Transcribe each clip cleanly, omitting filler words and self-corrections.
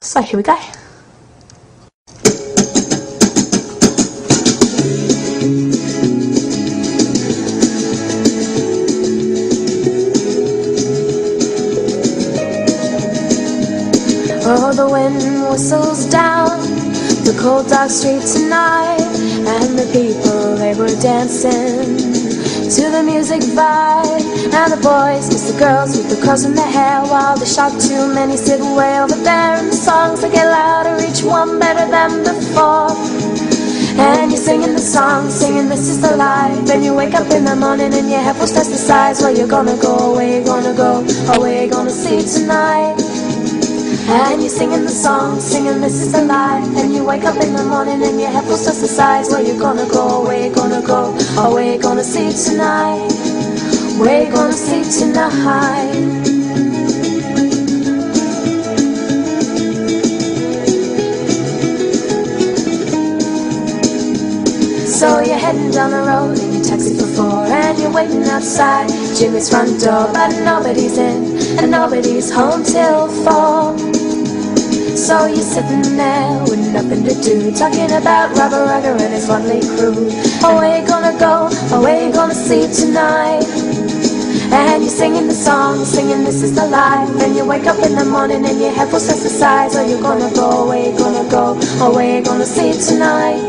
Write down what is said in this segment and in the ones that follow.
So here we go. Oh, the wind whistles down the cold dark street tonight, and the people, they were dancing to the music vibe. And the boys kiss the girls with the curls in their hair, while they shout too many sit way over there. And the songs, they get louder, each one better than before. And you're singing the song, singing this is the life. And you wake up in the morning and your head will stress the size. Where you're gonna go, where you're gonna go, or where you're gonna see tonight. And you're singing the song, singing this is the life. And you wake up in the morning and your head feels just the size. Where you gonna go, where you gonna go, or where you gonna see tonight. Where you gonna see tonight. So you're heading down the road in your taxi for 4, and you're waiting outside Jimmy's front door, but nobody's in and nobody's home till 4. So you're sitting there with nothing to do, talking about Robert Rugger and his lovely crew. Oh, where you gonna go, or where you gonna see tonight. And you're singing the song, singing this is the life. And you wake up in the morning and your head feels exercise. Where you gonna go, where you gonna go, or where you gonna see tonight.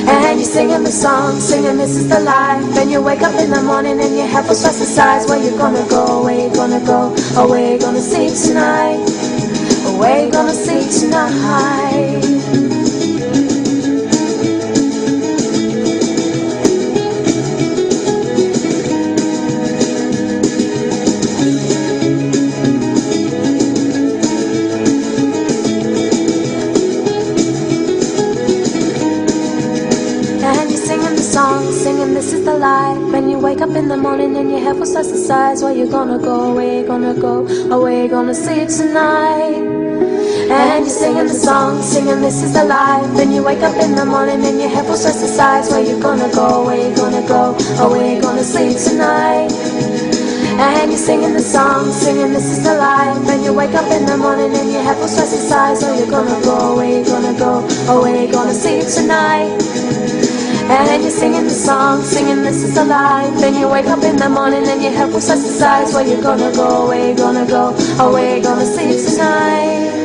And you're singing the song, singing this is the life. And you wake up in the morning and your head feels exercise. Where you gonna go, where you gonna go, or where you gonna see tonight. Or where you gonna see tonight. Singing this is the life. When you wake up in the morning and your head feels exercise. Where you gonna go, where you gonna go, or where you gonna see tonight. And you're singing the song, singing this is the life. When you wake up in the morning and your head feels exercise. Where you gonna go, where you gonna go, or where you gonna see tonight. And you're singing the song, singing this is the life. When you wake up in the morning and your head feels exercise. Where you gonna go, where you gonna go, or where you gonna see tonight. And you're singing the song, singing this is the life. Then you wake up in the morning and your head will exercise. Where you gonna go, where you gonna go, or where you gonna see tonight.